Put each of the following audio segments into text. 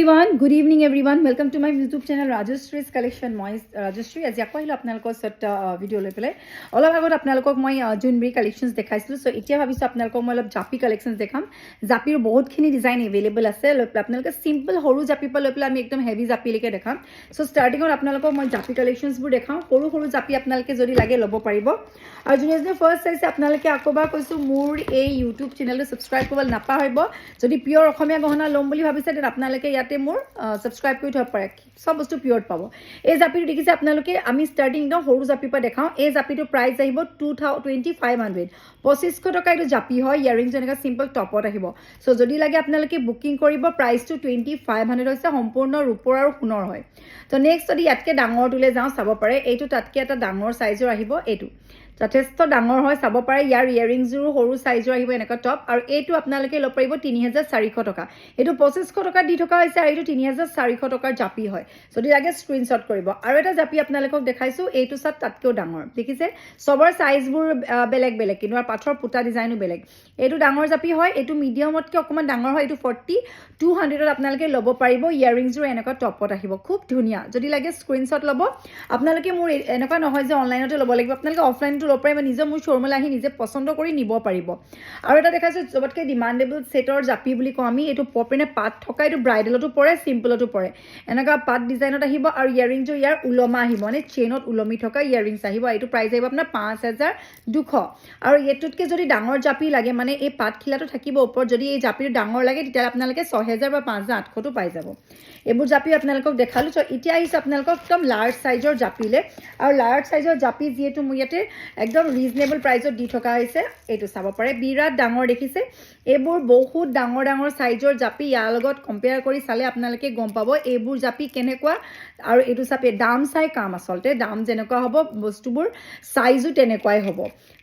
Everyone, good evening everyone. Welcome to my YouTube channel Rajashree's Collection. মই Rajashree আজি আকৌ আহিলো আপোনালোকৰ ওচৰত ভিডিঅ' লৈ পেলাই অলপ আগত আপোনালোকক মই জুনবেৰী কালেকশ্যনছ দেখাইছিলোঁ চ' এতিয়া ভাবিছোঁ আপোনালোকক মই অলপ জাপি কালেকশ্যনছ দেখাম জাপিৰ বহুতখিনি ডিজাইন এভেইলেবল আছে লৈ পেলাই আপোনালোকে চিম্পল সৰু জাপিৰ পৰা লৈ পেলাই আমি একদম হেভি জাপিলৈকে দেখাম চ' ষ্টাৰ্টিঙত আপোনালোকক মই জাপি কালেকশ্যনছবোৰ দেখাওঁ সৰু সৰু জাপি আপোনালোকে যদি লাগে ল'ব পাৰিব আৰু যোনে ফাৰ্ষ্ট চাইছে আপোনালোকে আকৌবাৰ কৈছোঁ মোৰ এই ইউটিউব চেনেলটো ছাবস্ক্ৰাইব কৰিবলৈ নাপাহৰিব যদি পিয়ৰ অসমীয়া গহনা ল'ম বুলি ভাবিছে তেন্তে আপোনালোকে ইয়াতে মোৰ ছাবস্ক্ৰাইব কৰি থব পাৰে সব বস্তু পিয়ৰ পাব এই জাপিটো দেখিছে আপোনালোকে আমি ষ্টাৰ্টিং একদম সৰু জাপিৰ পৰা দেখাওঁ এই জাপিটো প্ৰাইচ আহিব 2500 2500 টকা এইটো জাপি হয় ইয়াৰিংছ এনেকুৱা চিম্পল টপত আহিব চ' যদি লাগে আপোনালোকে বুকিং কৰিব প্ৰাইচটো 2500 হৈছে সম্পূৰ্ণ ৰূপৰ আৰু সোণৰ হয় তো নেক্সট যদি ইয়াতকৈ ডাঙৰটোলৈ যাওঁ চাব পাৰে এইটো তাতকৈ এটা ডাঙৰ চাইজৰ আহিব এইটো যথেষ্ট ডাঙৰ হয় চাব পাৰে ইয়াৰ ইয়াৰিংছৰো সৰু চাইজৰ আহিব এনেকুৱা টপ আৰু এইটো আপোনালোকে ল'ব পাৰিব 3400 টকা এইটো 2500 টকা দি থকা হৈছে আৰু এইটো 3400 টকাৰ জাপি হয় যদি লাগে স্ক্ৰীনশ্বট কৰিব আৰু এটা জাপি আপোনালোকক দেখাইছোঁ এইটো চাত তাতকৈও ডাঙৰ দেখিছে চবৰ চাইজবোৰ বেলেগ বেলেগ কিন্তু আৰু পাথৰ পুটা ডিজাইনো বেলেগ এইটো ডাঙৰ জাপি হয় এইটো মিডিয়ামতকৈ অকণমান ডাঙৰ হয় এইটো 4200ত আপোনালোকে ল'ব পাৰিব ইয়াৰিংছৰো এনেকুৱা টপত আহিব খুব ধুনীয়া যদি লাগে স্ক্ৰীনশ্বট ল'ব আপোনালোকে মোৰ এনেকুৱা নহয় যে অনলাইনতে ল'ব লাগিব আপোনালোকে অফলাইনটো ল'ব পাৰিব নিজৰ মোৰ শ্ব'ৰুমলৈ আহি নিজে পচন্দ কৰি নিব পাৰিব আৰু এটা দেখাইছোঁ চবতকৈ ডিমাণ্ডেবল ছেটৰ জাপি বুলি কওঁ আমি এইটো পপিনে পাত থকা এইটো ব্ৰাইডেলতো পৰে চিম্পলতো পৰে এনেকুৱা পাত ডিজাইনত আহিব আৰু ইয়াৰিংছৰ ইয়াৰ ওলমা আহিব মানে চেইনত ওলমি থকা ইয়াৰিংছ আহিব এইটো প্ৰাইচ আহিব আপোনাৰ 5200 আৰু এইটোতকৈ যদি ডাঙৰ জাপি লাগে মানে এই পাতখিলাটো থাকিব ওপৰত যদি এই জাপিটো ডাঙৰ লাগে তেতিয়াহ'লে আপোনালোকে 6000 বা 5800টো পাই যাব এইবোৰ জাপি আপোনালোকক দেখালোঁ চ' এতিয়া আহিছে আপোনালোকক একদম লাৰ্জ চাইজৰ জাপিলে আৰু লাৰ্জ চাইজৰ জাপি যিহেতু মোৰ ইয়াতে একদম ৰিজনেবল প্ৰাইচত দি থকা হৈছে এইটো চাব পাৰে বিৰাট ডাঙৰ দেখিছে এইবোৰ বহুত ডাঙৰ ডাঙৰ চাইজৰ জাপি ইয়াৰ লগত কম্পেয়াৰ কৰি চালে আপোনালোকে গম পাব এইবোৰ জাপি কেনেকুৱা আৰু এইটো চাপি দাম চাই কাম আচলতে দাম যেনেকুৱা হ'ব বস্তুবোৰ চাইজো তেনেকুৱাই হ'ব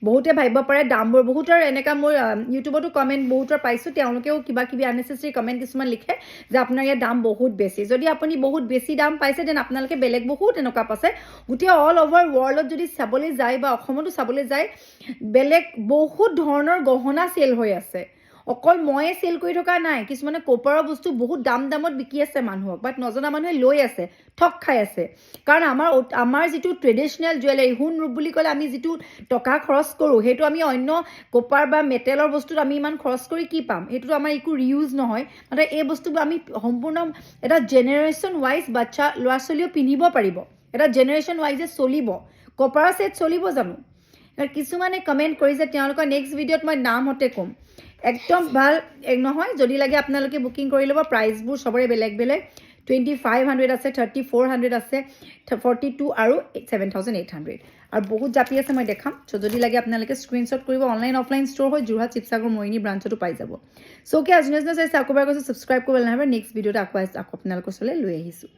বহুতে ভাবিব পাৰে দামবোৰ বহুতৰ এনেকুৱা মোৰ ইউটিউবতো কমেণ্ট বহুতৰ পাইছোঁ তেওঁলোকেও কিবা কিবি আননেচেচাৰী কমেণ্ট কিছুমান লিখে যে আপোনাৰ ইয়াৰ দাম বহুত বেছি যদি আপুনি বহুত বেছি দাম পাইছে তেন আপোনালোকে বেলেগ বহুত এনেকুৱা পাইছে গোটেই অল অভাৰ ৱৰ্ল্ডত যদি চাবলৈ যায় বা অসমতো চাবলৈ যায় বেলেগ বহুত ধৰণৰ গহনা চেল হৈ আছে অকল ময়ে চেল কৰি থকা নাই কিছুমানে কপাৰৰ বস্তু বহুত দামত বিকি আছে মানুহক বাট নজনা মানুহে লৈ আছে ঠক খাই আছে কাৰণ আমাৰ যিটো ট্ৰেডিশ্যনেল জুৱেলাৰী সোণ ৰূপ বুলি ক'লে আমি যিটো টকা খৰচ কৰোঁ সেইটো আমি অন্য কপাৰ বা মেটেলৰ বস্তুত আমি ইমান খৰচ কৰি কি পাম এইটোতো আমাৰ একো ৰিউজ নহয় মানে এই বস্তুবোৰ আমি সম্পূৰ্ণ এটা জেনেৰেশ্যন ৱাইজ বাচ্চা ল'ৰা ছোৱালীও পিন্ধিব পাৰিব এটা জেনেৰেশ্যন ৱাইজে চলিব কপাৰৰ ছেট চলিব জানো কিছুমানে কমেণ্ট কৰিছে তেওঁলোকৰ নেক্সট ভিডিঅ'ত মই নামতে ক'ম একদম ভাল নহয় যদি লাগে আপোনালোকে বুকিং কৰি ল'ব প্ৰাইচবোৰ চবৰে বেলেগ বেলেগ 2500 আছে 3400 আছে 42 আৰু 7800 আৰু বহুত জাপি আছে মই দেখাম চ' যদি লাগে আপোনালোকে স্ক্ৰীনশ্বট কৰিব অনলাইন অফলাইন ষ্ট'ৰ হয় যোৰহাট শিৱসাগৰ মৰিনী ব্ৰাঞ্চতো পাই যাব চ' কি আজি চাইছে আকৌ এবাৰ কৈছোঁ ছাবস্ক্ৰাইব কৰিব নালাগে নেক্সট ভিডিঅ'ত আকৌ আপোনালোকৰ ওচৰলৈ লৈ আহিছোঁ